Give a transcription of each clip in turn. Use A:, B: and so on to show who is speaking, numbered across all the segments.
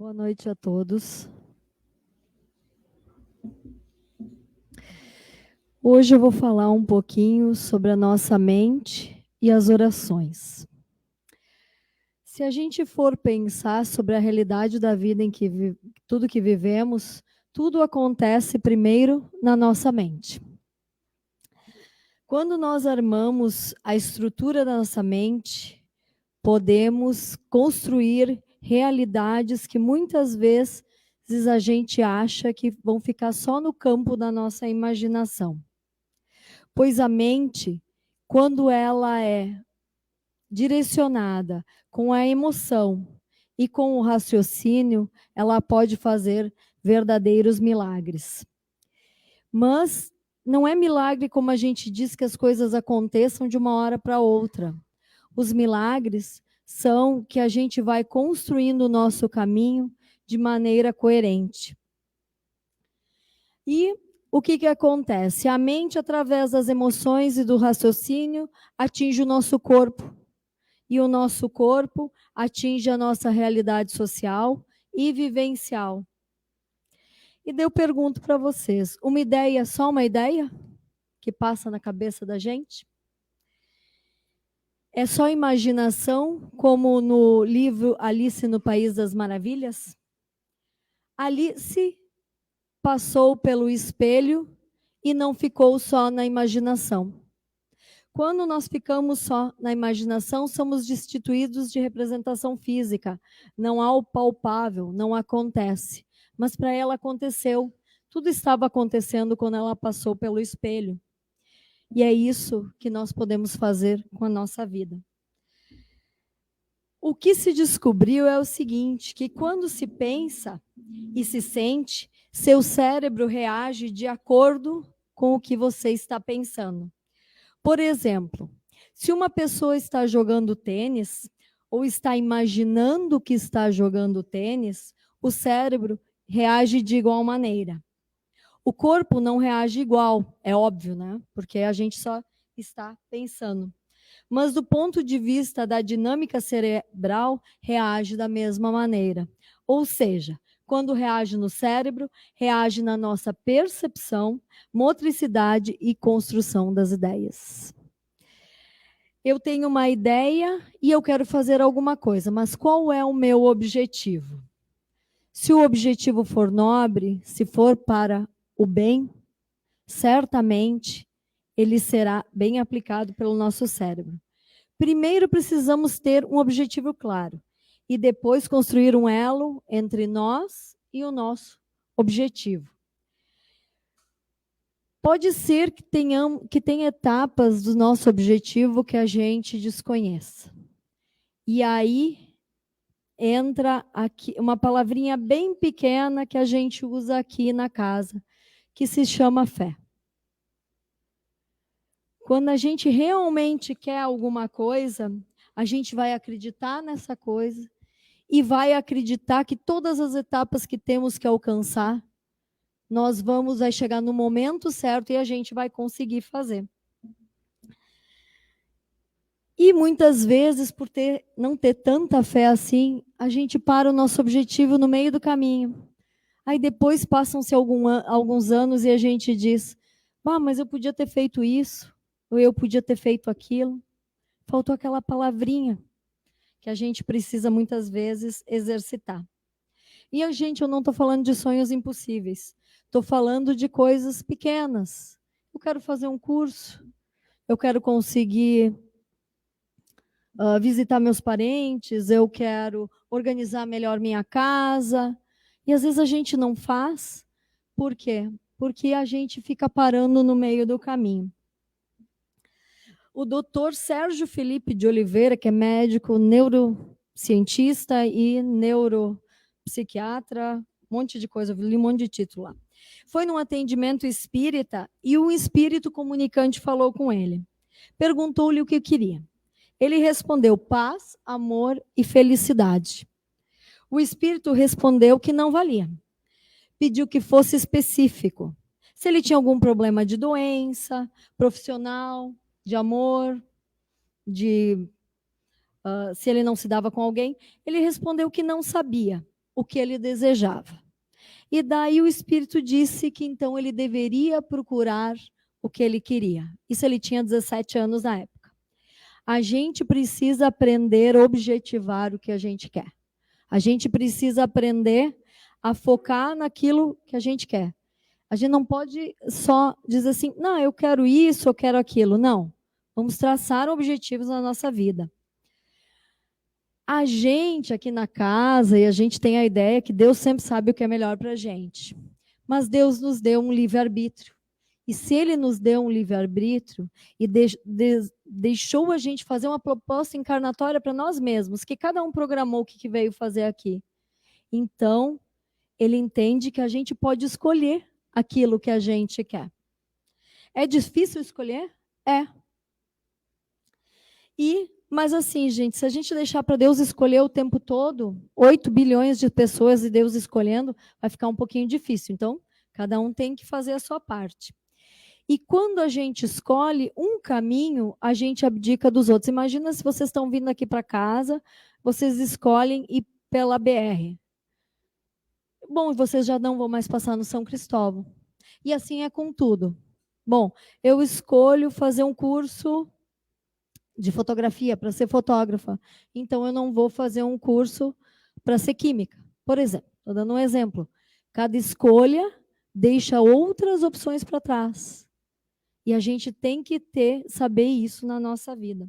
A: Boa noite a todos. Hoje eu vou falar um pouquinho sobre a nossa mente e as orações. Se a gente for pensar sobre a realidade da vida em que tudo que vivemos, tudo acontece primeiro na nossa mente. Quando nós armamos a estrutura da nossa mente, podemos construir realidades que muitas vezes a gente acha que vão ficar só no campo da nossa imaginação. Pois a mente, quando ela é direcionada com a emoção e com o raciocínio, ela pode fazer verdadeiros milagres. Mas não é milagre como a gente diz que as coisas aconteçam de uma hora para outra. Os milagres são que a gente vai construindo o nosso caminho de maneira coerente. E o que acontece? A mente, através das emoções e do raciocínio, atinge o nosso corpo. E o nosso corpo atinge a nossa realidade social e vivencial. E daí eu pergunto para vocês, uma ideia é só uma ideia que passa na cabeça da gente? É só imaginação, como no livro Alice no País das Maravilhas? Alice passou pelo espelho e não ficou só na imaginação. Quando nós ficamos só na imaginação, somos destituídos de representação física. Não há o palpável, não acontece. Mas para ela aconteceu. Tudo estava acontecendo quando ela passou pelo espelho. E é isso que nós podemos fazer com a nossa vida. O que se descobriu é o seguinte, que quando se pensa e se sente, seu cérebro reage de acordo com o que você está pensando. Por exemplo, se uma pessoa está jogando tênis ou está imaginando que está jogando tênis, o cérebro reage de igual maneira. O corpo não reage igual, é óbvio, né? Porque a gente só está pensando. Mas do ponto de vista da dinâmica cerebral, reage da mesma maneira. Ou seja, quando reage no cérebro, reage na nossa percepção, motricidade e construção das ideias. Eu tenho uma ideia e eu quero fazer alguma coisa, mas qual é o meu objetivo? Se o objetivo for nobre, se for para o bem, certamente ele será bem aplicado pelo nosso cérebro. Primeiro precisamos ter um objetivo claro e depois construir um elo entre nós e o nosso objetivo. Pode ser que tenha etapas do nosso objetivo que a gente desconheça. E aí entra aqui uma palavrinha bem pequena que a gente usa aqui na casa, que se chama fé. Quando a gente realmente quer alguma coisa, a gente vai acreditar nessa coisa e vai acreditar que todas as etapas que temos que alcançar, nós vamos chegar no momento certo e a gente vai conseguir fazer. E muitas vezes, por não ter tanta fé assim, a gente para o nosso objetivo no meio do caminho. Aí depois passam-se alguns anos e a gente diz, mas eu podia ter feito isso, ou eu podia ter feito aquilo. Faltou aquela palavrinha que a gente precisa muitas vezes exercitar. E, eu não estou falando de sonhos impossíveis. Estou falando de coisas pequenas. Eu quero fazer um curso, eu quero conseguir visitar meus parentes, eu quero organizar melhor minha casa. E às vezes a gente não faz. Por quê? Porque a gente fica parando no meio do caminho. O doutor Sérgio Felipe de Oliveira, que é médico, neurocientista e neuropsiquiatra, um monte de coisa, eu li um monte de título lá. Foi num atendimento espírita e um espírito comunicante falou com ele. Perguntou-lhe o que queria. Ele respondeu paz, amor e felicidade. O espírito respondeu que não valia. Pediu que fosse específico. Se ele tinha algum problema de doença, profissional, de amor, se ele não se dava com alguém, ele respondeu que não sabia. o que ele desejava. E daí o Espírito disse que então ele deveria procurar o que ele queria. Isso ele tinha 17 anos na época. A gente precisa aprender a objetivar o que a gente quer. A gente precisa aprender a focar naquilo que a gente quer. A gente não pode só dizer assim, não, eu quero isso, eu quero aquilo. Não. Vamos traçar objetivos na nossa vida. A gente aqui na casa, e a gente tem a ideia que Deus sempre sabe o que é melhor para a gente. Mas Deus nos deu um livre-arbítrio. E se Ele nos deu um livre-arbítrio e deixou a gente fazer uma proposta encarnatória para nós mesmos, que cada um programou o que veio fazer aqui. Então, Ele entende que a gente pode escolher aquilo que a gente quer. É difícil escolher? É. Mas assim, gente, se a gente deixar para Deus escolher o tempo todo, 8 bilhões de pessoas e Deus escolhendo, vai ficar um pouquinho difícil. Então, cada um tem que fazer a sua parte. E quando a gente escolhe um caminho, a gente abdica dos outros. Imagina se vocês estão vindo aqui para casa, vocês escolhem ir pela BR. Bom, vocês já não vão mais passar no São Cristóvão. E assim é com tudo. Bom, eu escolho fazer um curso de fotografia para ser fotógrafa. Então, eu não vou fazer um curso para ser química. Por exemplo, estou dando um exemplo. Cada escolha deixa outras opções para trás. E a gente tem que saber isso na nossa vida.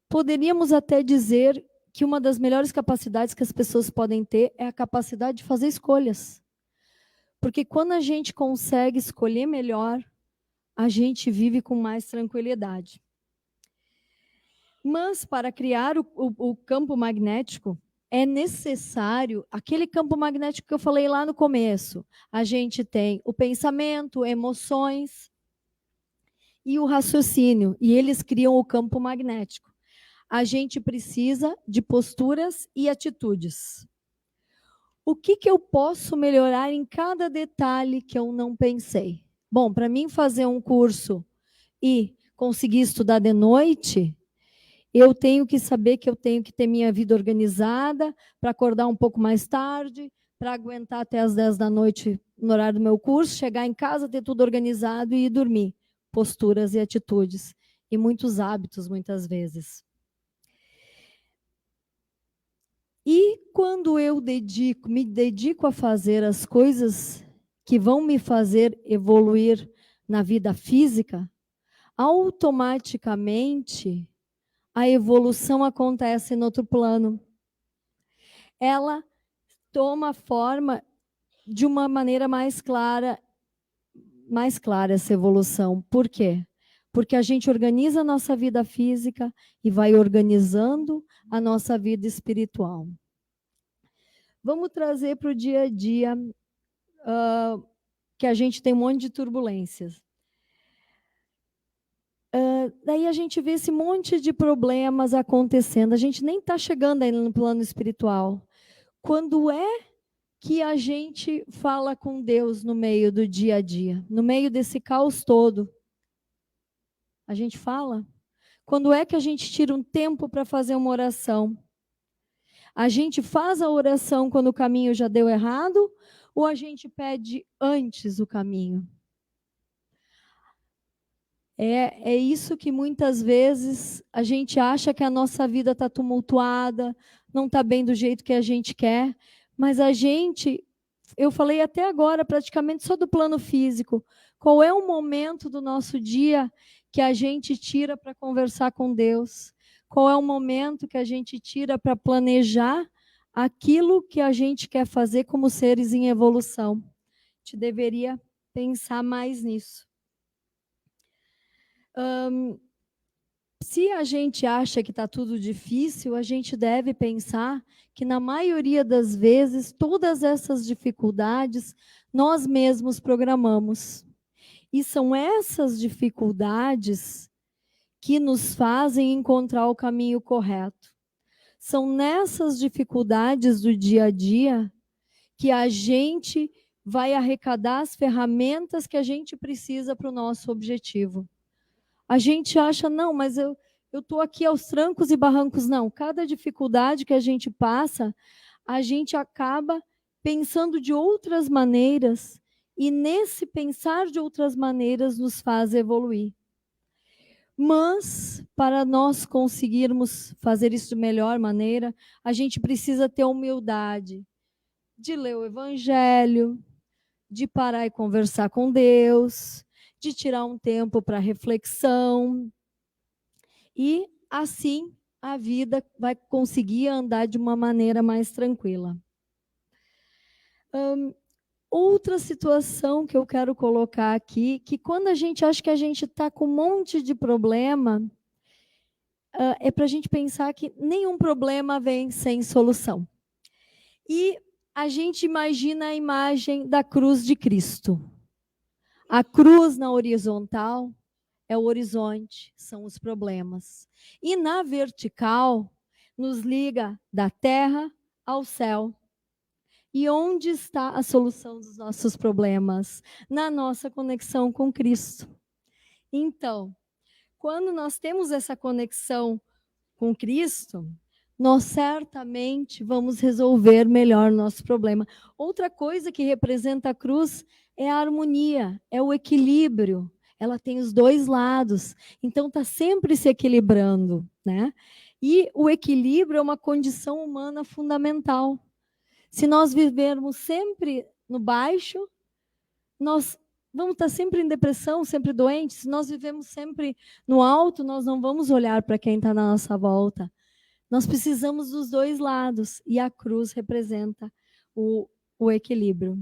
A: Poderíamos até dizer que uma das melhores capacidades que as pessoas podem ter é a capacidade de fazer escolhas. Porque quando a gente consegue escolher melhor, a gente vive com mais tranquilidade. Mas para criar o campo magnético, é necessário aquele campo magnético que eu falei lá no começo. A gente tem o pensamento, emoções e o raciocínio, e eles criam o campo magnético. A gente precisa de posturas e atitudes. O que eu posso melhorar em cada detalhe que eu não pensei? Bom, para mim fazer um curso e conseguir estudar de noite, eu tenho que saber que eu tenho que ter minha vida organizada para acordar um pouco mais tarde, para aguentar até as 10 da noite no horário do meu curso, chegar em casa, ter tudo organizado e ir dormir. Posturas e atitudes. E muitos hábitos, muitas vezes. E quando eu me dedico a fazer as coisas que vão me fazer evoluir na vida física, automaticamente a evolução acontece no outro plano. Ela toma forma de uma maneira mais clara essa evolução. Por quê? Porque a gente organiza a nossa vida física e vai organizando a nossa vida espiritual. Vamos trazer para o dia a dia que a gente tem um monte de turbulências. Daí a gente vê esse monte de problemas acontecendo. A gente nem está chegando ainda no plano espiritual. Quando é que a gente fala com Deus no meio do dia a dia? No meio desse caos todo? A gente fala? Quando é que a gente tira um tempo para fazer uma oração? A gente faz a oração quando o caminho já deu errado? Ou a gente pede antes o caminho? É isso que muitas vezes a gente acha que a nossa vida está tumultuada, não está bem do jeito que a gente quer, mas eu falei até agora praticamente só do plano físico. Qual é o momento do nosso dia que a gente tira para conversar com Deus? Qual é o momento que a gente tira para planejar aquilo que a gente quer fazer como seres em evolução? A gente deveria pensar mais nisso. Se a gente acha que está tudo difícil, a gente deve pensar que, na maioria das vezes, todas essas dificuldades nós mesmos programamos. E são essas dificuldades que nos fazem encontrar o caminho correto. São nessas dificuldades do dia a dia que a gente vai arrecadar as ferramentas que a gente precisa para o nosso objetivo. A gente acha, não, mas eu estou aqui aos trancos e barrancos. Não, cada dificuldade que a gente passa, a gente acaba pensando de outras maneiras, e nesse pensar de outras maneiras nos faz evoluir. Mas, para nós conseguirmos fazer isso de melhor maneira, a gente precisa ter humildade de ler o Evangelho, de parar e conversar com Deus, de tirar um tempo para reflexão, e assim a vida vai conseguir andar de uma maneira mais tranquila. Outra situação que eu quero colocar aqui, que quando a gente acha que a gente está com um monte de problema, é para a gente pensar que nenhum problema vem sem solução. E a gente imagina a imagem da cruz de Cristo. A cruz na horizontal é o horizonte, são os problemas. E na vertical, nos liga da terra ao céu. E onde está a solução dos nossos problemas? Na nossa conexão com Cristo. Então, quando nós temos essa conexão com Cristo, nós certamente vamos resolver melhor o nosso problema. Outra coisa que representa a cruz é a harmonia, é o equilíbrio. Ela tem os dois lados, então está sempre se equilibrando, né? E o equilíbrio é uma condição humana fundamental. Se nós vivermos sempre no baixo, nós vamos estar sempre em depressão, sempre doentes. Se nós vivemos sempre no alto, nós não vamos olhar para quem está na nossa volta. Nós precisamos dos dois lados, e a cruz representa o equilíbrio.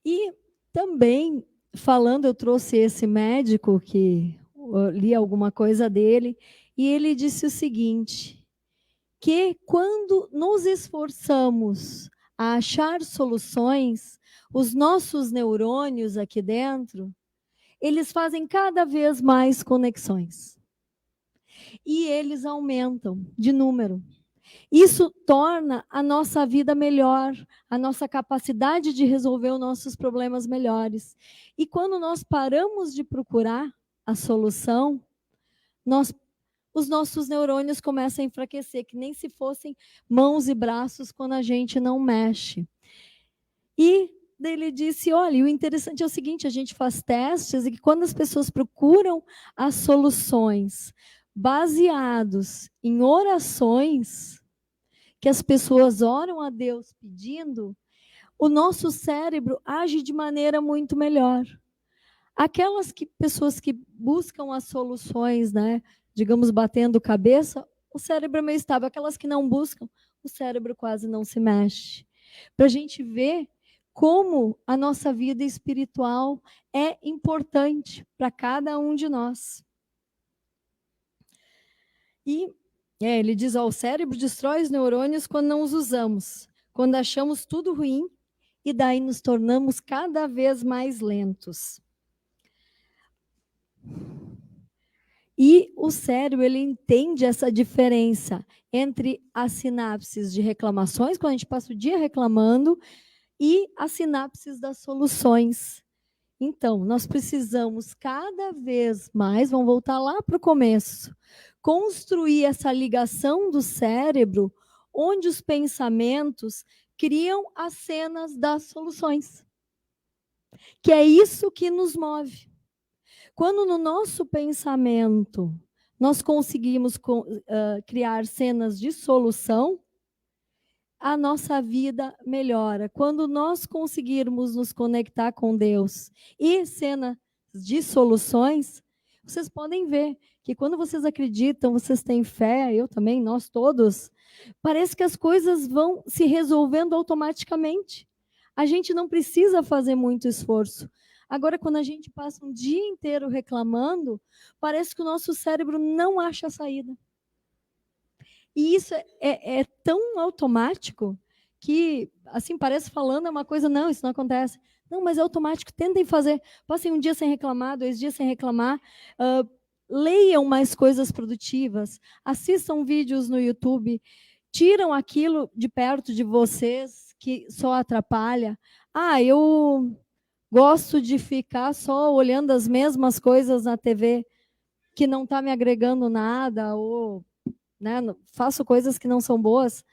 A: E também, falando, eu trouxe esse médico, que eu li alguma coisa dele, e ele disse o seguinte, que quando nos esforçamos a achar soluções, os nossos neurônios aqui dentro, eles fazem cada vez mais conexões. E eles aumentam de número. Isso torna a nossa vida melhor, a nossa capacidade de resolver os nossos problemas melhores. E quando nós paramos de procurar a solução, os nossos neurônios começam a enfraquecer, que nem se fossem mãos e braços quando a gente não mexe. E ele disse, olha, o interessante é o seguinte, a gente faz testes e que quando as pessoas procuram as soluções baseados em orações, que as pessoas oram a Deus pedindo, o nosso cérebro age de maneira muito melhor. Aquelas pessoas que buscam as soluções, né, digamos, batendo cabeça, o cérebro é meio estável. Aquelas que não buscam, o cérebro quase não se mexe. Para a gente ver como a nossa vida espiritual é importante para cada um de nós. E ele diz, o cérebro destrói os neurônios quando não os usamos, quando achamos tudo ruim, e daí nos tornamos cada vez mais lentos. E o cérebro, ele entende essa diferença entre as sinapses de reclamações, quando a gente passa o dia reclamando, e as sinapses das soluções. Então, nós precisamos cada vez mais, vamos voltar lá para o começo, construir essa ligação do cérebro, onde os pensamentos criam as cenas das soluções. Que é isso que nos move. Quando no nosso pensamento nós conseguimos criar cenas de solução, a nossa vida melhora. Quando nós conseguirmos nos conectar com Deus e cenas de soluções, vocês podem ver que quando vocês acreditam, vocês têm fé, eu também, nós todos, parece que as coisas vão se resolvendo automaticamente. A gente não precisa fazer muito esforço. Agora, quando a gente passa um dia inteiro reclamando, parece que o nosso cérebro não acha a saída. E isso é tão automático que, assim, parece falando é uma coisa, não, isso não acontece. Não, mas é automático, tentem fazer. Passem um dia sem reclamar, 2 dias sem reclamar, leiam mais coisas produtivas, assistam vídeos no YouTube, tiram aquilo de perto de vocês que só atrapalha. Eu gosto de ficar só olhando as mesmas coisas na TV que não está me agregando nada, ou faço coisas que não são boas.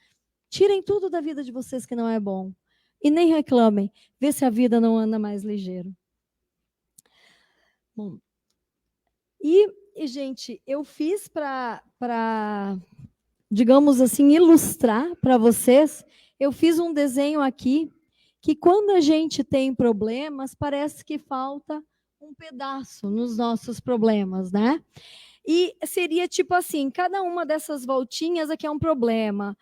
A: Tirem tudo da vida de vocês que não é bom. E nem reclamem. Vê se a vida não anda mais ligeiro. Bom, gente, eu fiz para, digamos assim, ilustrar para vocês, eu fiz um desenho aqui, que quando a gente tem problemas, parece que falta um pedaço nos nossos problemas, né? E seria tipo assim, cada uma dessas voltinhas aqui é um problema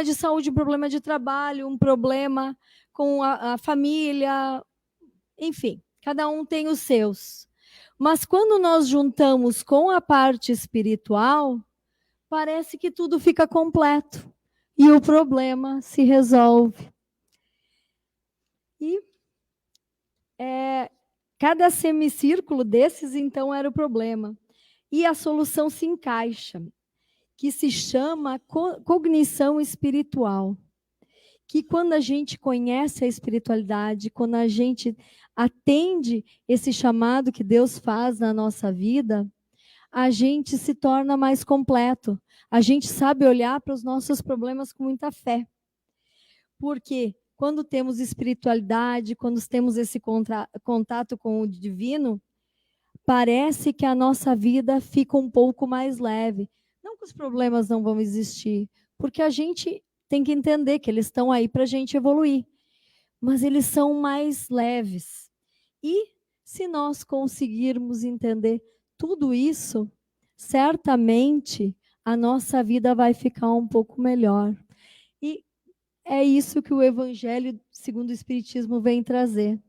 A: de saúde, um problema de trabalho, um problema com a família, enfim, cada um tem os seus. Mas quando nós juntamos com a parte espiritual, parece que tudo fica completo e o problema se resolve. E cada semicírculo desses, então, era o problema. E a solução se encaixa, que se chama cognição espiritual. Que quando a gente conhece a espiritualidade, quando a gente atende esse chamado que Deus faz na nossa vida, a gente se torna mais completo. A gente sabe olhar para os nossos problemas com muita fé. Porque quando temos espiritualidade, quando temos esse contato com o divino, parece que a nossa vida fica um pouco mais leve. Não que os problemas não vão existir, porque a gente tem que entender que eles estão aí para a gente evoluir, mas eles são mais leves. E se nós conseguirmos entender tudo isso, certamente a nossa vida vai ficar um pouco melhor. E é isso que o Evangelho, segundo o Espiritismo, vem trazer.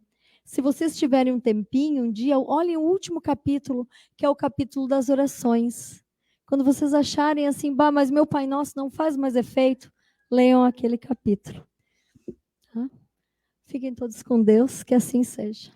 A: Se vocês tiverem um tempinho, um dia, olhem o último capítulo, que é o capítulo das orações. Quando vocês acharem assim, bah, mas meu Pai Nosso não faz mais efeito, leiam aquele capítulo. Tá? Fiquem todos com Deus, que assim seja.